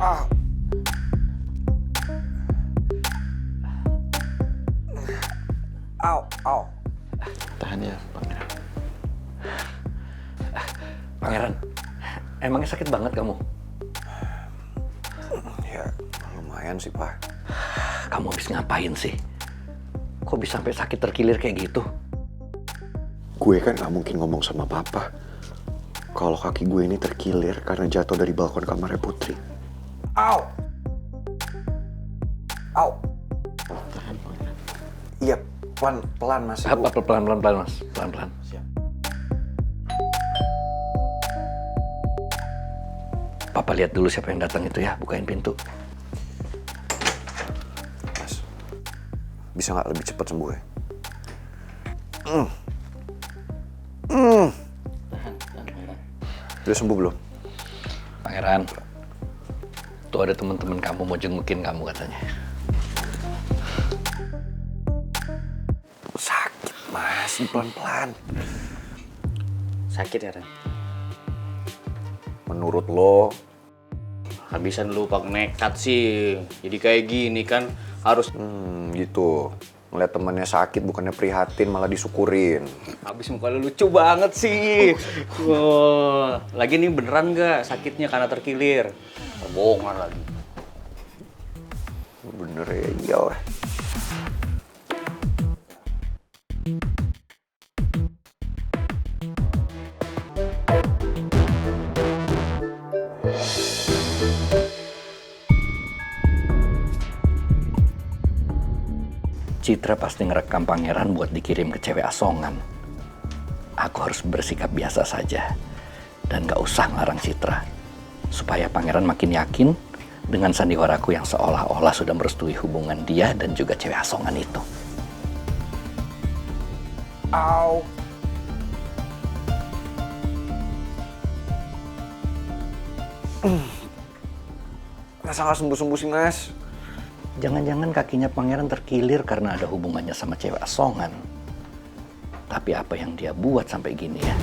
Ah. Au, au. Tahan ya, Pangeran. Pangeran, emangnya sakit banget kamu? Ya, lumayan sih, Pak. Kamu habis ngapain sih? Kok bisa sampai sakit terkilir kayak gitu? Gue kan gak mungkin ngomong sama papa kalau kaki gue ini terkilir karena jatuh dari balkon kamarnya Putri. Au! Au! Tahan, Pangeran. Iya, pelan-pelan Mas. Pelan-pelan Mas, pelan-pelan. Siap. Papa lihat dulu siapa yang datang itu ya, bukain pintu. Mas, bisa gak lebih cepat sembuh ya? Tahan, Pangeran. Udah sembuh belum? Pangeran, tuh ada teman-teman kamu mau jengukin kamu katanya. Sakit, Mas. Pelan-pelan. Sakit ya, Ren? Menurut lo, Habisan lu pak nekat sih. Jadi kayak gini kan harus... gitu. Ngeliat temannya sakit bukannya prihatin malah disyukurin. Habis muka lu lucu banget sih. Wah, lagi nih beneran nggak sakitnya karena terkilir? Bohongan lagi. Bener ya, iyalah. Citra pasti ngerekam Pangeran buat dikirim ke cewek asongan. Aku harus bersikap biasa saja dan gak usah ngelarang Citra, supaya Pangeran makin yakin dengan sandiwaraku yang seolah-olah sudah merestui hubungan dia dan juga cewek asongan itu. Au. Masa nggak sembuh-sembuh sih, Mas? Jangan-jangan kakinya Pangeran terkilir karena ada hubungannya sama cewek asongan. Tapi apa yang dia buat sampai gini ya?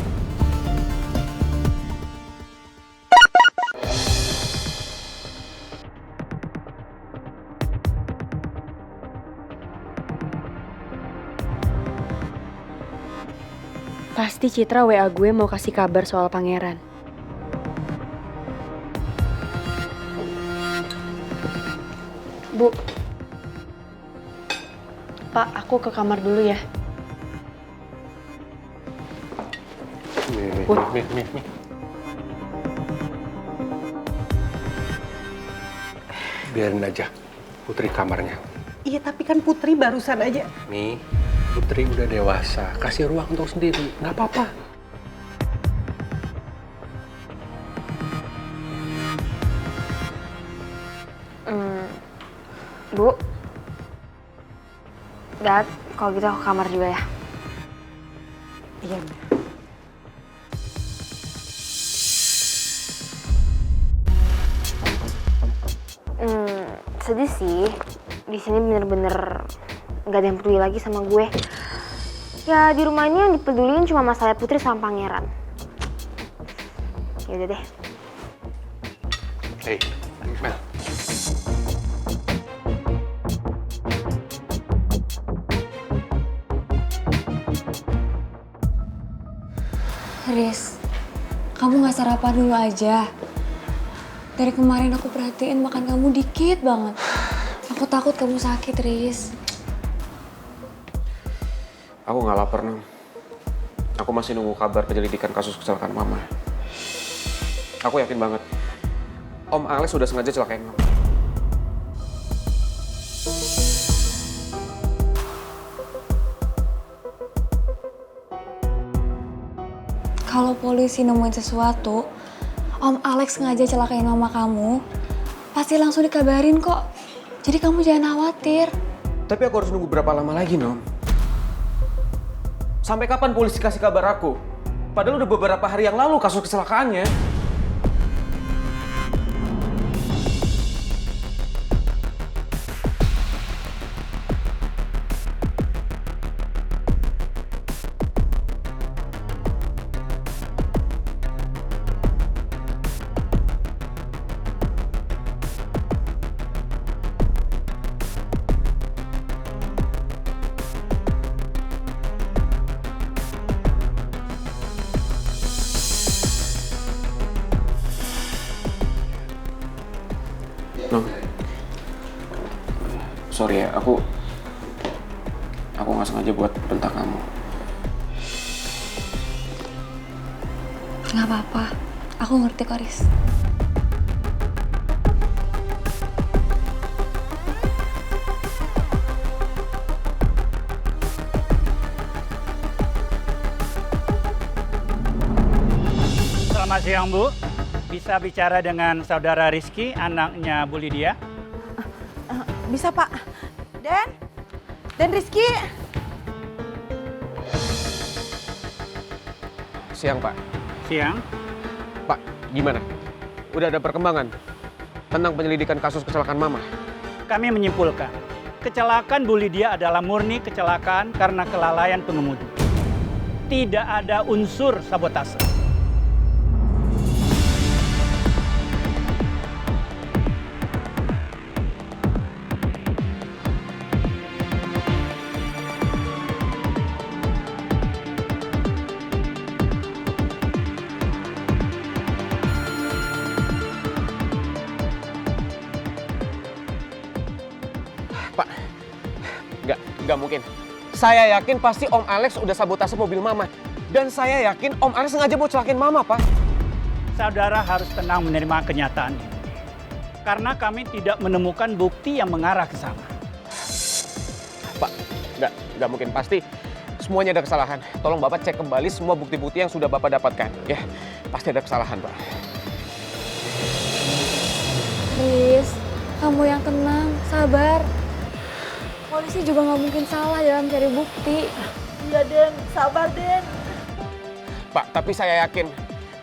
Pasti Citra WA gue mau kasih kabar soal Pangeran. Bu. Pak, aku ke kamar dulu ya. Nih. Biarin aja Putri kamarnya. Iya, tapi kan Putri barusan aja. Nih, Putri udah dewasa. Kasih ruang untuk sendiri. Nggak apa-apa. Bu. Dad, kalau gitu aku ke kamar juga ya. Iya. Sedih sih. Di sini bener-bener nggak ada yang peduli lagi sama gue. Ya di rumah ini yang dipedulin cuma masalah Putri sama Pangeran. Ya udah deh. Hei, Mel. Riz, kamu gak sarapan dulu aja. Dari kemarin aku perhatiin makan kamu dikit banget. Aku takut kamu sakit, Riz. Aku nggak lapar, Nom. Aku masih nunggu kabar penyelidikan kasus kecelakaan Mama. Aku yakin banget, Om Alex sudah sengaja celakain Mama. Kalau polisi nemuin sesuatu, Om Alex sengaja celakain mama kamu, pasti langsung dikabarin kok. Jadi kamu jangan khawatir. Tapi aku harus nunggu berapa lama lagi, Nom? Sampai kapan polisi kasih kabar aku? Padahal udah beberapa hari yang lalu kasus kecelakaannya. Nom, sorry ya, aku nggak sengaja buat bentak kamu. Nggak apa-apa, aku ngerti kok, Riz. Selamat siang, Bu. Bisa bicara dengan saudara Rizky, anaknya Bu Lydia? Bisa Pak. Dan Rizky. Siang, Pak. Siang. Pak, gimana? Udah ada perkembangan tentang penyelidikan kasus kecelakaan Mama? Kami menyimpulkan, kecelakaan Bu Lydia adalah murni kecelakaan karena kelalaian pengemudi. Tidak ada unsur sabotase. Pak, nggak mungkin. Saya yakin pasti Om Alex udah sabotase mobil Mama. Dan saya yakin Om Alex sengaja mau celakain Mama, Pak. Saudara harus tenang menerima kenyataan ini. Karena kami tidak menemukan bukti yang mengarah ke sana. Pak, nggak mungkin. Pasti semuanya ada kesalahan. Tolong Bapak cek kembali semua bukti-bukti yang sudah Bapak dapatkan. Ya, pasti ada kesalahan, Pak. Riz, kamu yang tenang, sabar. Polisi juga nggak mungkin salah dalam cari bukti. Iya Den, sabar Den. Pak, tapi saya yakin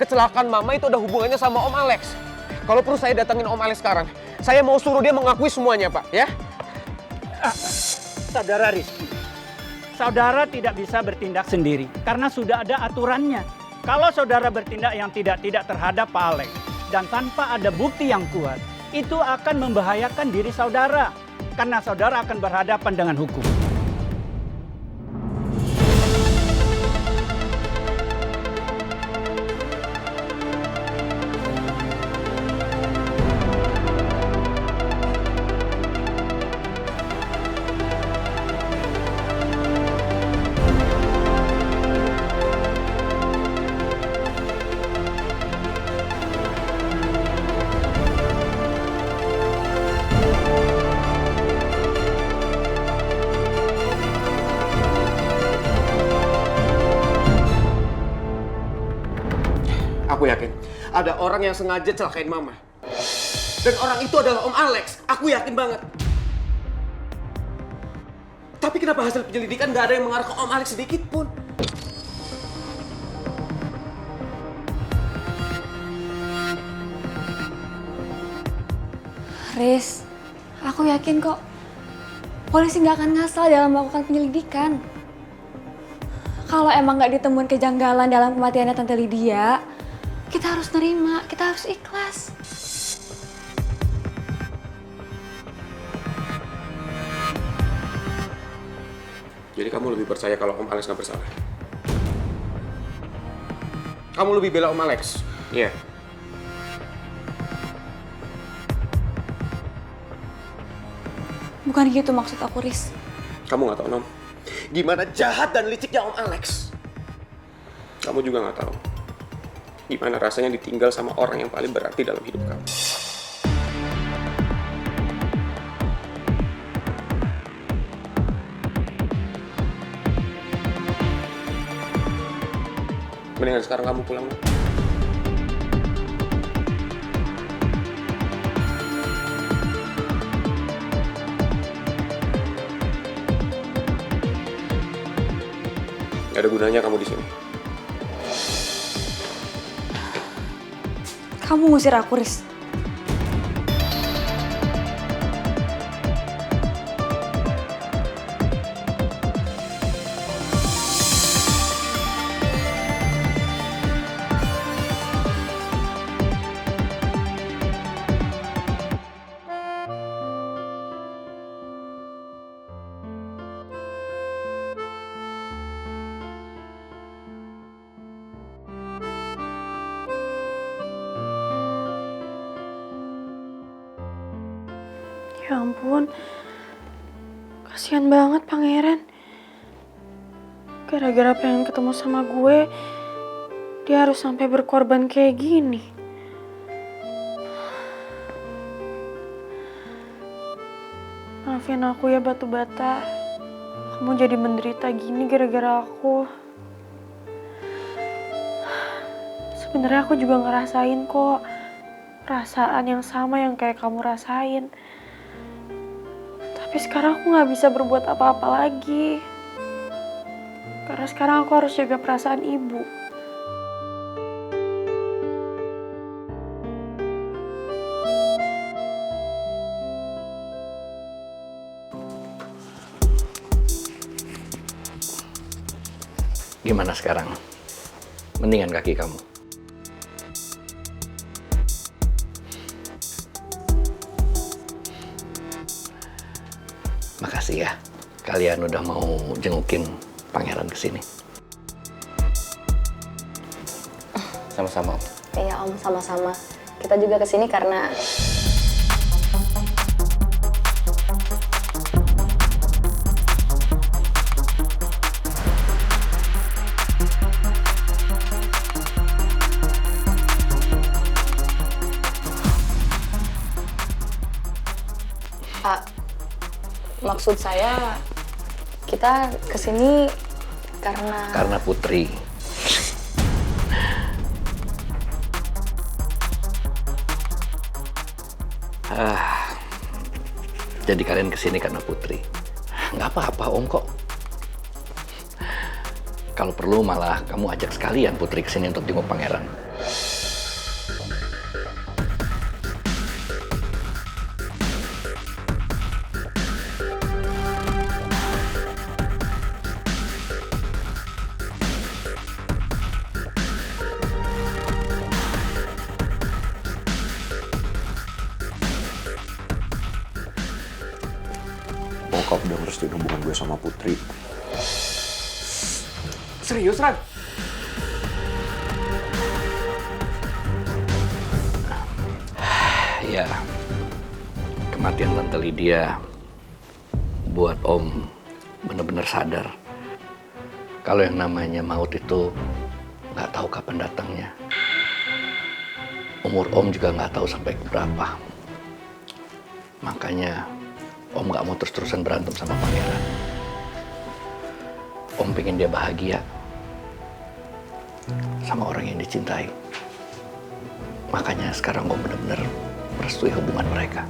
kecelakaan Mama itu ada hubungannya sama Om Alex. Kalau perlu saya datangin Om Alex sekarang. Saya mau suruh dia mengakui semuanya, Pak. Ya? Saudara Rizky, saudara tidak bisa bertindak sendiri karena sudah ada aturannya. Kalau saudara bertindak yang tidak terhadap Pak Alex dan tanpa ada bukti yang kuat, itu akan membahayakan diri saudara karena saudara akan berhadapan dengan hukum. Aku yakin ada orang yang sengaja celakain Mama. Dan orang itu adalah Om Alex. Aku yakin banget. Tapi kenapa hasil penyelidikan nggak ada yang mengarah ke Om Alex sedikit pun? Riz, aku yakin kok polisi nggak akan ngasal dalam melakukan penyelidikan. Kalau emang nggak ditemuin kejanggalan dalam kematiannya Tante Lydia, kita harus nerima, kita harus ikhlas. Jadi kamu lebih percaya kalau Om Alex nggak bersalah? Kamu lebih bela Om Alex? Iya. Bukan gitu maksud aku, Riz. Kamu nggak tahu, Nom. Gimana jahat dan liciknya Om Alex. Kamu juga nggak tahu gimana rasanya ditinggal sama orang yang paling berarti dalam hidup kamu. Mendingan sekarang kamu pulang. Gak ada gunanya kamu di sini. Kamu ngusir aku, Riz. Ya ampun, kasihan banget pangeran. Gara-gara pengen ketemu sama gue, dia harus sampai berkorban kayak gini. Maafin aku ya batu bata. Kamu jadi menderita gini gara-gara aku. Sebenarnya aku juga ngerasain kok perasaan yang sama yang kayak kamu rasain. Tapi sekarang aku gak bisa berbuat apa-apa lagi. Karena sekarang aku harus jaga perasaan ibu. Gimana sekarang? Mendingan kaki kamu? Makasih ya, kalian udah mau jengukin pangeran kesini. Sama-sama, Om. Iya Om, sama-sama. Kita juga kesini karena Pak, maksud saya kita kesini karena Putri. Jadi kalian kesini karena Putri. Nggak apa-apa Om kok. Kalau perlu malah kamu ajak sekalian Putri kesini untuk jenguk pangeran. Bokap udah ngerestuin hubungan gue sama Putri. Serius, Ran? Ya, kematian Tante Lydia buat Om bener-bener sadar kalau yang namanya maut itu nggak tahu kapan datangnya. Umur Om juga nggak tahu sampai berapa. Makanya Om nggak mau terus-terusan berantem sama pangeran. Om pengen dia bahagia sama orang yang dicintai. Makanya sekarang Om bener-bener merestui hubungan mereka.